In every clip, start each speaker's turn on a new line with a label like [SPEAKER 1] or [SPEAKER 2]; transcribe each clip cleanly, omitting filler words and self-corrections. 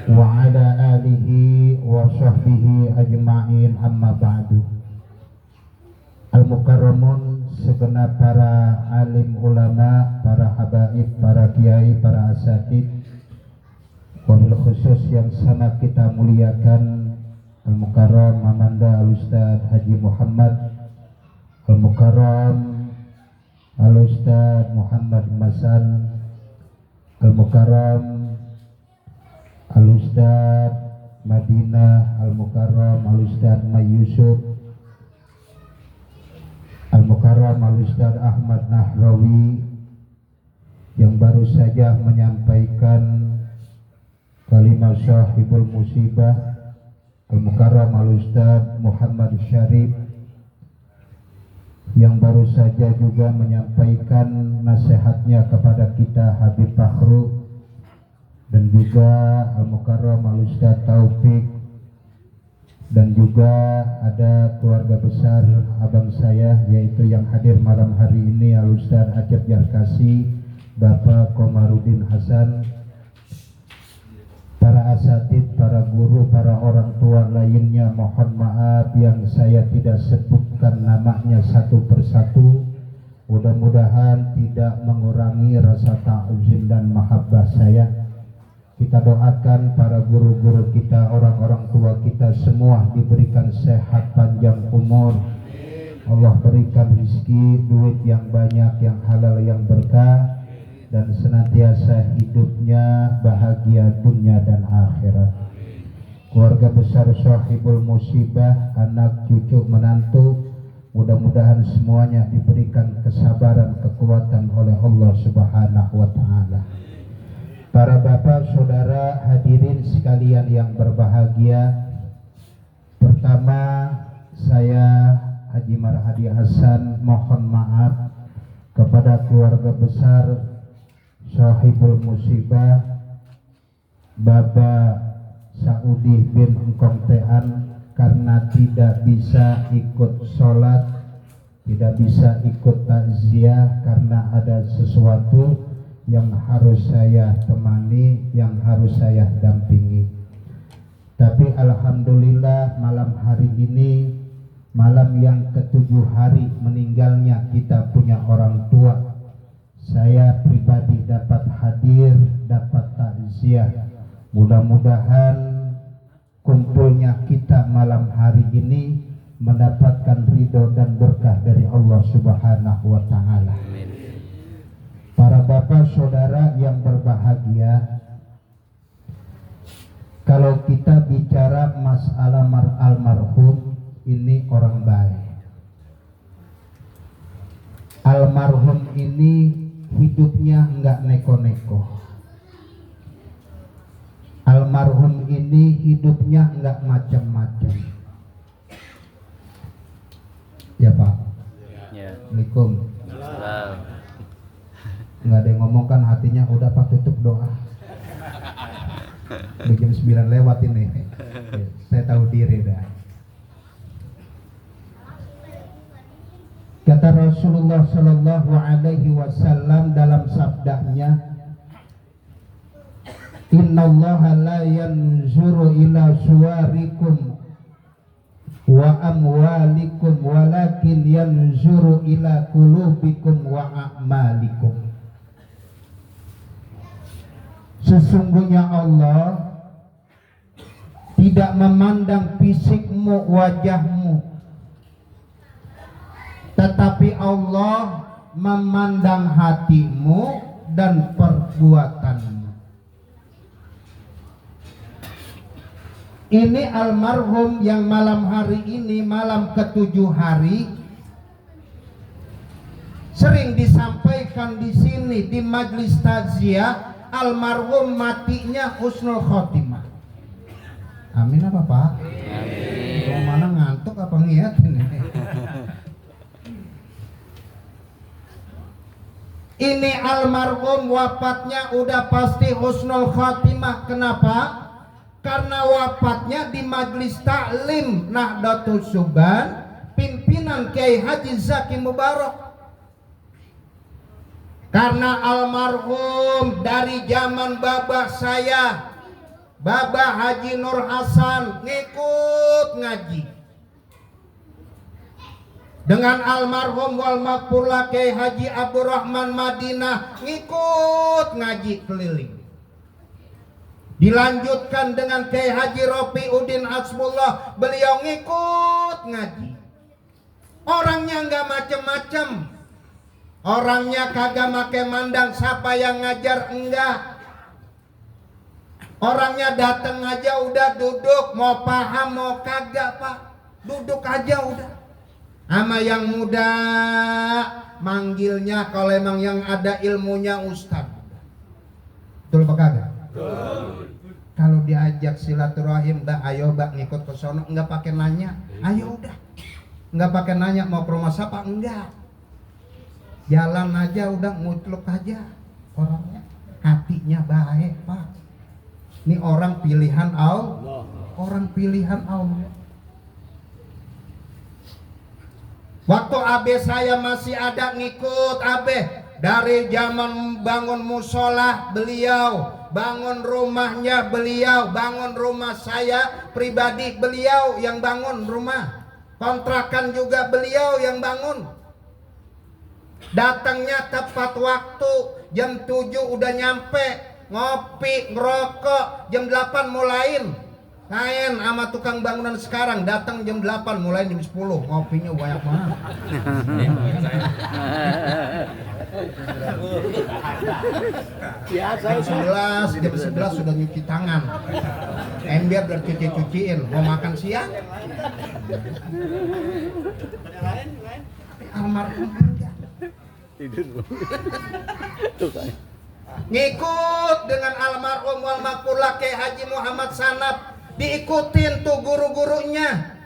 [SPEAKER 1] wa ala alihi wa sahbihi ajma'in, amma ba'du. Al-Mukarramun, segenap para alim ulama, para habaib, para kiai, para asatid, wabil khusus yang sangat kita muliakan Al-Mukarram Mamanda Al-Ustaz Haji Muhammad, Al-Mukarram Al-Ustaz Muhammad Masan, Al-Mukarram Al-Ustaz Madinah, Al-Mukarram Al-Ustaz Mayyusuf, Al-Mukarram Al-Ustaz Ahmad Nahrawi yang baru saja menyampaikan kalimat syahibul musibah, Al-Mukarram Al-Ustaz Muhammad Syarif yang baru saja juga menyampaikan nasihatnya kepada kita Habib Fakhru, dan juga Al-Mukarram Al-Ustaz Taufik, dan juga ada keluarga besar abang saya yaitu yang hadir malam hari ini Al-Ustaz Acep Yarkasi, Bapak Komarudin Hasan, para asatid, para guru, para orang tua lainnya. Mohon maaf yang saya tidak sebutkan namanya satu persatu. Mudah-mudahan tidak mengurangi rasa ta'zim dan mahabbah saya. Kita doakan para guru-guru kita, orang-orang tua kita semua diberikan sehat panjang umur. Allah berikan rezeki, duit yang banyak, yang halal, yang berkah, dan senantiasa hidupnya bahagia dunia dan akhirat. Keluarga besar sahibul musibah, anak cucu menantu, mudah-mudahan semuanya diberikan kesabaran, kekuatan oleh Allah Subhanahu wa taala. Para bapak, saudara, hadirin sekalian yang berbahagia, pertama saya Haji Marhadi Hasan mohon maaf kepada keluarga besar sahibul musibah Baba Saudi bin Engkong Tean karena tidak bisa ikut sholat, tidak bisa ikut takziah karena ada sesuatu yang harus saya temani, yang harus saya dampingi. Tapi alhamdulillah malam hari ini, malam yang ketujuh hari meninggalnya kita punya orang tua, saya pribadi dapat hadir, dapat takziah. Mudah-mudahan kumpulnya kita malam hari ini mendapatkan ridho dan berkah dari Allah Subhanahu wa taala. Para bapak saudara yang berbahagia, kalau kita bicara masalah almarhum, ini orang baik. Almarhum ini hidupnya enggak neko-neko. Almarhum ini hidupnya enggak macam-macam. Ya Pak. Ya. Assalamualaikum. Nggak ada yang ngomong kan hatinya, udah Pak tutup doa. Jam 9 lewat ini. Saya tahu diri dah. Kata Rasulullah Sallallahu Alaihi Wasallam dalam sabdanya, Innallaha la yanzuru ila suwarikum wa amwalikum walakin yanzuru ila qulubikum wa a'malikum. Sesungguhnya Allah tidak memandang fisikmu, wajahmu, tetapi Allah memandang hatimu dan perbuatanmu. Ini almarhum yang malam hari ini, malam ketujuh hari, sering disampaikan di sini di majlis takziah, almarhum matinya husnul khotimah. Amin apa Pak? Amin. Oh, mana ngantuk apa ngiat ini? Ini almarhum wafatnya udah pasti husnul khotimah. Kenapa? Karena wafatnya di majlis taklim Nahdlatul Suban, pimpinan Kiai Haji Zaki Mubarak. Karena almarhum dari zaman babah saya Baba Haji Nur Hasan ngikut ngaji dengan almarhum wal maghfurlah Kiai Haji Abdurrahman Madinah ngikut ngaji keliling. Dilanjutkan dengan Kiai Haji Rofiuddin Hasbullah, beliau ngikut ngaji. Orangnya nggak macem-macem, orangnya kagak make mandang siapa yang ngajar, enggak. Orangnya datang aja udah duduk, mau paham mau kagak pak, duduk aja udah. Sama yang muda manggilnya kalau emang yang ada ilmunya ustaz. Betul apa kagak? Kalau diajak silaturahim, mbak ayo mbak ngikut ke sono, enggak pakai nanya, ayo udah. Enggak pakai nanya mau ke rumah siapa, enggak. Jalan aja udah, ngutluk aja. Orangnya hatinya baik pak. Ini orang pilihan Allah. Orang pilihan Allah. Waktu abe saya masih ada ngikut abe. Dari zaman bangun musola beliau, bangun rumahnya beliau, bangun rumah saya pribadi beliau yang bangun rumah. Kontrakan juga beliau yang bangun. Datangnya tepat waktu, jam 7 udah nyampe, ngopi, ngerokok, jam 8 mulain. Ngain sama tukang bangunan sekarang, datang jam 8 mulai jam 10, ngopinya banyak banget. Jam 11 sudah nyuci tangan. Ember udah cuci-cuciin, mau makan siang. Almarhum enggak. Ngikut dengan almarhum wal maghfurlah Kiai Haji Muhammad Sanab, diikutin tuh guru-gurunya.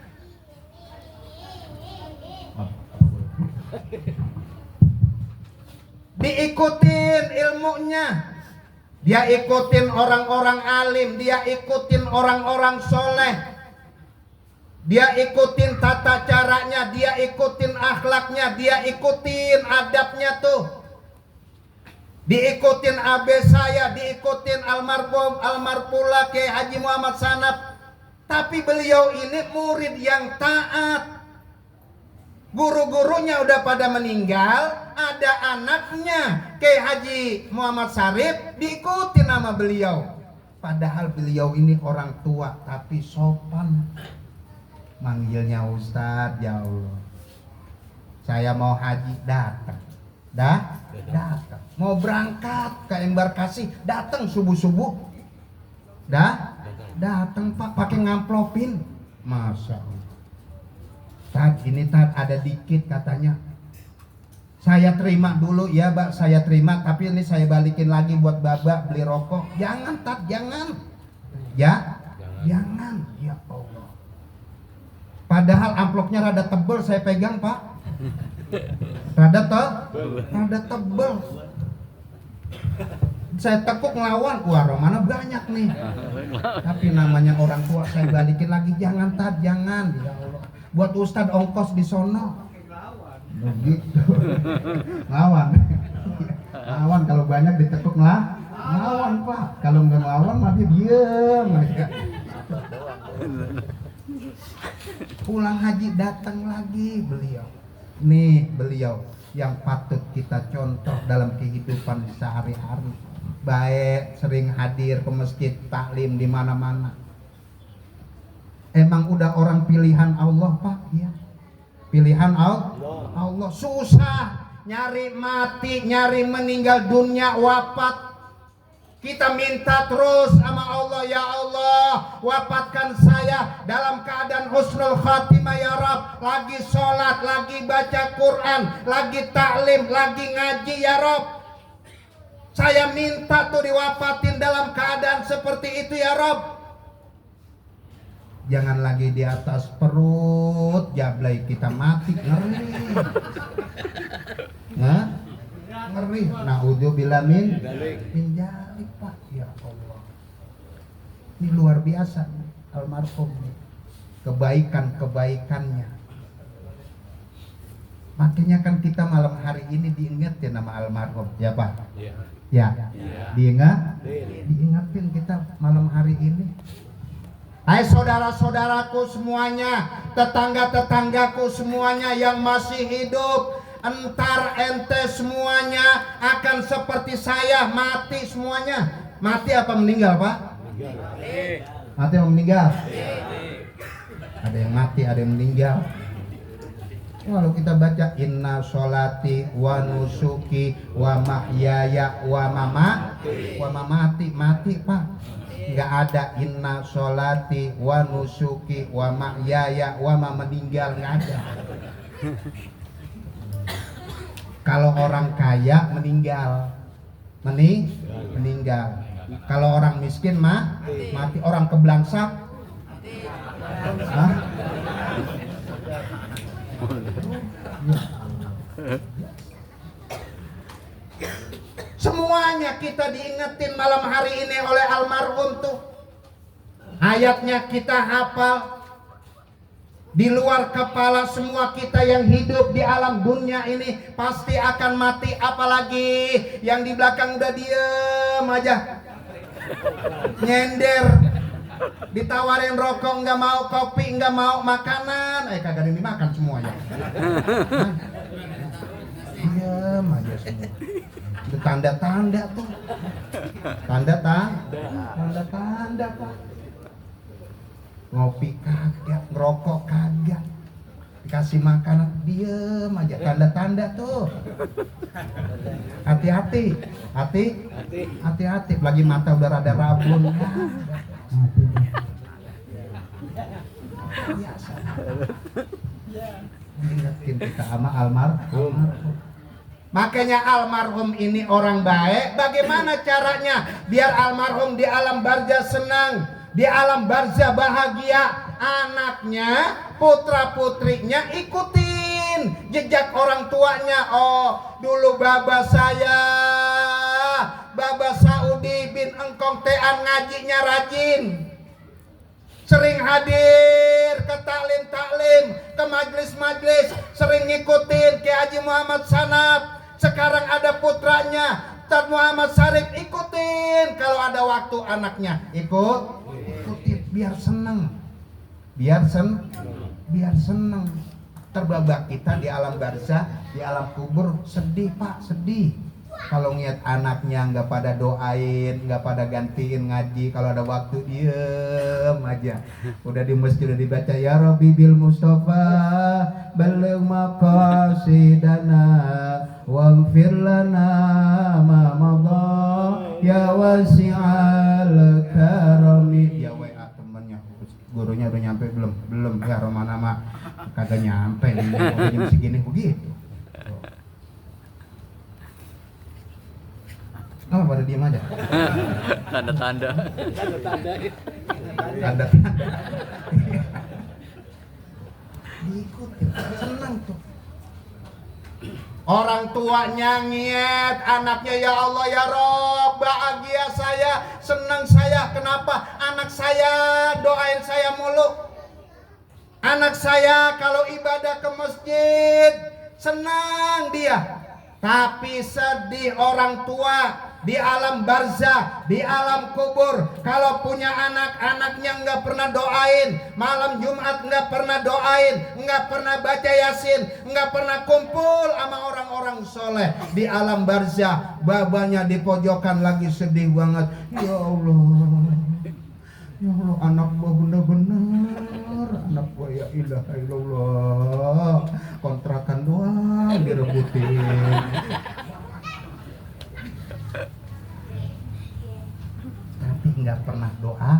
[SPEAKER 1] Diikutin ilmunya. Dia ikutin orang-orang alim, dia ikutin orang-orang soleh. Dia ikutin tata caranya, dia ikutin akhlaknya, dia ikutin adabnya tuh. Diikutin abe saya, diikutin almarhumullah Kiai Haji Muhammad Sanab. Tapi beliau ini murid yang taat. Guru-gurunya udah pada meninggal, ada anaknya Kiai Haji Muhammad Sarif diikuti nama beliau. Padahal beliau ini orang tua tapi sopan. Manggilnya Ustadz, ya Allah. Saya mau haji, datang. Datang. Mau berangkat ke embarkasi, datang subuh-subuh. Datang Pak, pakai ngamplopin. Masya Allah. Tad, ini Tad ada dikit katanya. Saya terima dulu ya Mbak, saya terima, tapi ini saya balikin lagi buat Babak beli rokok. Jangan Tad, jangan. Ya, jangan. Ya Allah. Padahal amplopnya rada tebel, saya pegang Pak. Rada tebel. Saya tekuk ngelawan, wah mana banyak nih. Tapi namanya orang tua, saya balikin lagi. Jangan Tad, jangan. Ya Allah. Buat Ustadz ongkos di sono. Begitu. Lawan kalau banyak ditekuk ngelawan Pak. Kalau nggak ngelawan mah dia diem. Pulang haji datang lagi beliau. Nih beliau yang patut kita contoh dalam kehidupan sehari-hari. Baik, sering hadir ke masjid, taklim di mana-mana. Emang udah orang pilihan Allah Pak ya. Pilihan Allah. Susah nyari mati, nyari meninggal dunia, wafat. Kita minta terus sama Allah, ya Allah, wafatkan saya dalam keadaan husnul khatimah ya Rabb. Lagi sholat, lagi baca Quran, lagi taklim, lagi ngaji ya Rabb. Saya minta tuh diwafatin dalam keadaan seperti itu ya Rabb. Jangan lagi di atas perut, jablay kita mati, ngeri. Ngeri. Na'udzubillah min jalik Pak. Ya Allah. Ini luar biasa almarhum. Kebaikannya. Makanya kan kita malam hari ini diingetin nama almarhum, ya Pak? Ya. Diingatin kita malam hari ini. Hai saudara-saudaraku semuanya, tetangga-tetanggaku semuanya yang masih hidup, entar ente semuanya akan seperti saya, mati semuanya. Mati apa meninggal, Pak? Mati apa meninggal? Ada yang mati, ada yang meninggal. Kalau kita baca inna sholati wa nusuki wa mahyaya wa mamati, mati Pak. Nggak ada inna sholati wa nusuki wa mahyaya wa meninggal, nggak ada. Kalau orang kaya meninggal, meninggal. Kalau orang miskin mati. Orang kebelangsak, semuanya kita diingetin malam hari ini oleh almarhum tuh. Ayatnya kita hafal. Di luar kepala semua kita yang hidup di alam dunia ini pasti akan mati. Apalagi yang di belakang udah diem aja, nyender, ditawarin rokok nggak mau, kopi nggak mau, makanan kagak ada yang dimakan semuanya. Diam aja semua. Itu tanda-tanda tuh, tanda-tanda Pak. Ngopi kagak, ngerokok kagak, dikasih makanan diem aja, tanda-tanda tuh. Hati-hati, lagi mata udah rada rabun. Biasa. Ingetin kita sama almarhum. Makanya almarhum ini orang baik. Bagaimana caranya biar almarhum di alam barzah senang, di alam barzah bahagia? Anaknya, putra putrinya ikutin jejak orang tuanya. Oh, dulu baba saya, Baba Saudi bin Engkong Tean, ngajinya rajin, sering hadir ke taklim, ke majlis-majlis, sering ngikutin Kiai Haji Muhammad Sanab. Sekarang ada putranya Ustaz Muhammad Sarif, ikutin. Kalau ada waktu anaknya ikutin, biar seneng. Biar seneng. Terbabak kita di alam barzah, di alam kubur sedih Pak, sedih. Kalau ngeliat anaknya nggak pada doain, nggak pada gantiin ngaji, kalau ada waktu diem aja. Udah di masjid udah dibaca ya Rabbi bil Mustafa baligh maqasidana waghfir lana ma madha ya wasi'al karami. Ya WA temennya, gurunya udah nyampe belum ya Romana mah kagak nyampe nih, jam segini begitu. Oh, pada diem aja.
[SPEAKER 2] Tanda-tanda.
[SPEAKER 1] Diikutin, senang tuh. Orang tuanya ngiat anaknya, ya Allah ya Rob, bahagia saya, senang saya. Kenapa? Anak saya doain saya mulu. Anak saya kalau ibadah ke masjid senang dia. Tapi sedih orang tua di alam barzah, di alam kubur, kalau punya anak-anaknya nggak pernah doain, malam Jumat nggak pernah doain, nggak pernah baca Yasin, nggak pernah kumpul sama orang-orang soleh. Di alam barzah, babanya di pojokan lagi sedih banget. Ya Allah, anak gua bener-bener, anak gua ya ilaha illallah, kontrakan doang direbutin. Nggak pernah doa.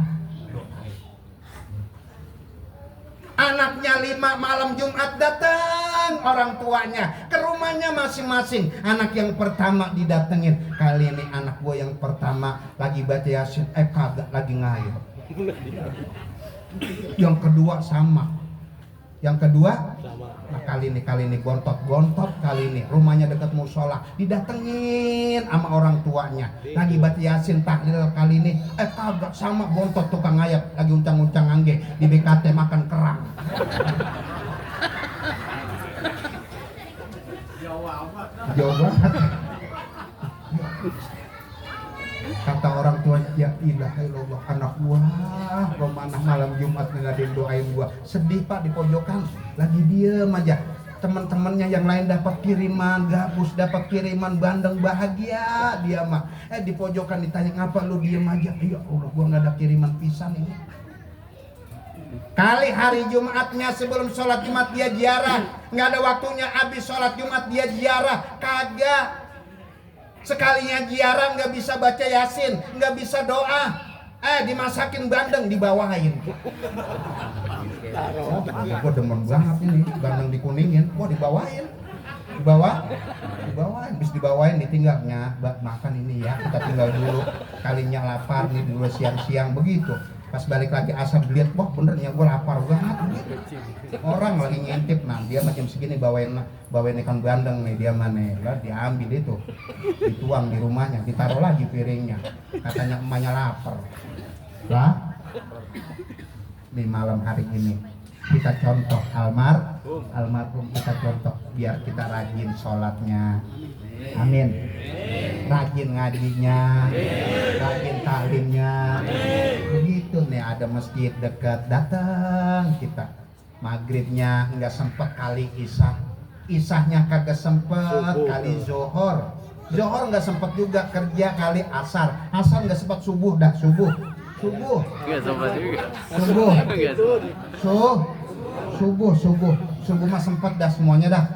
[SPEAKER 1] Anaknya 5 malam Jumat datang orang tuanya ke rumahnya masing-masing. Anak yang pertama didatengin, kali ini anak gue yang pertama lagi baca Yasin, kagak lagi ngayal. Yang kedua sama. Nah kali ini gontot kali ini rumahnya dekat musola, didatengin sama orang tuanya lagi baca Yasin tahlil. Kali ini kagak sama, gontot tukang ngayap lagi uncang-uncang angge di BKT makan kerang. Jauh banget. Kata orang tua, ya ilaha illallah, anak gua romanah malam Jumat ngadain doain gua. Sedih Pak di pojokan, lagi diem aja. Teman-temannya yang lain dapat kiriman gabus, dapat kiriman bandeng, bahagia dia mah. Di pojokan ditanya ngapa lu diem aja. Ya Allah, gua nggak ada kiriman pisan ini. Kali hari Jumatnya sebelum sholat Jumat dia ziarah, nggak ada waktunya. Habis sholat Jumat dia ziarah, kagak. Sekalinya ziarah nggak bisa baca Yasin, nggak bisa doa. Dimasakin bandeng dibawain. Gue demen banget ini bandeng dikuningin, gue dibawain, bis dibawain ditinggalnya, makan ini ya, kita tinggal dulu, kalinya lapar nih dulu siang-siang begitu. Pas balik lagi asar lihat, wah bener ya gue lapar banget begitu. Orang lagi ngintip, nah dia macam segini bawain ikan bandeng nih, dia mana lah diambil itu, dituang di rumahnya, ditaruh lagi piringnya, katanya emaknya lapar lah. Di malam hari ini kita contoh almarhum kita contoh biar kita rajin sholatnya, amin, rajin ngajinya, rajin taklimnya, begitu nih. Ada masjid dekat, datang kita. Maghribnya nggak sempet kali isahnya kagak sempet kali zuhur nggak sempet juga kerja kali asar nggak sempet subuh
[SPEAKER 2] Enggak sempat juga.
[SPEAKER 1] Subuh mah sempet dah semuanya dah.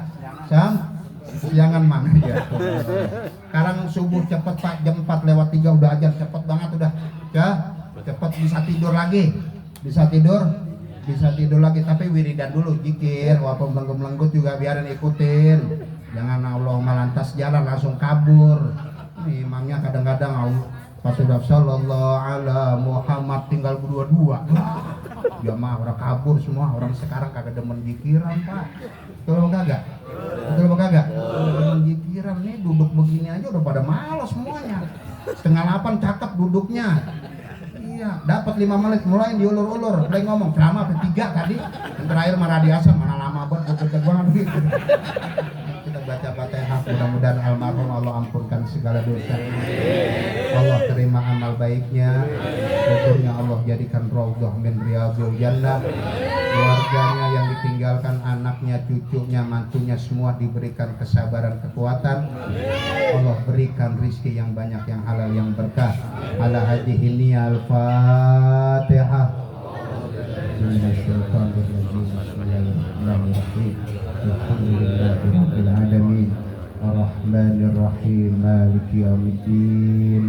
[SPEAKER 1] Siangan mana ya. Sekarang subuh cepet Pak, jam 4:03 udah ajar, cepet banget udah. Ya, cepet bisa tidur lagi, tapi wiridan dulu, zikir, walaupun melenggut juga biarin ikutin. Jangan Allahumma lantas jalan langsung kabur. Ini imamnya kadang-kadang pas sudah sallallahu ala Muhammad tinggal berdua-dua. Jamaah orang kabur semua, orang sekarang kagak demen zikiran Pak. Betul kagak? Demen zikiran nih, duduk begini aja udah pada malas semuanya. 7:30 cakep duduknya. Iya, dapat 5 menit mulai diulur-ulur, mulai ngomong ceramah ketiga tadi, yang terakhir maradiasa mana lama banget gitu. Kita baca Fatihah, mudah-mudahan almarhum Allah ampunkan segala dosa. Allah terima amal baiknya, kuburnya Allah jadikan raudhah min riyadhil jannah. Keluarganya yang ditinggalkan, anaknya, cucunya, mantunya semua diberikan kesabaran, kekuatan. Allah berikan rizki yang banyak, yang halal, yang berkah. Ala hadhihi niyal Fatihah. Bismillahirrahmanirrahim. Alamin. Ar-Rahmanir-Rahim. Maliki yaumiddin.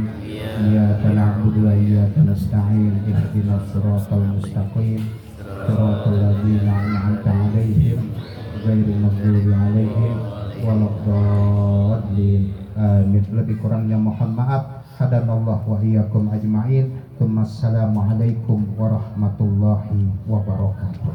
[SPEAKER 1] Iyyaka na'budu wa iyyaka nasta'in. Ihdinas siratal mustaqim. Siratal ladzina an'amta 'alaihim ghairil maghdubi 'alaihim waladdallin. Amin. Lebih kurangnya mohon maaf. Hadanallah wa iyyakum ajma'in. Assalamualaikum warahmatullahi wabarakatuh.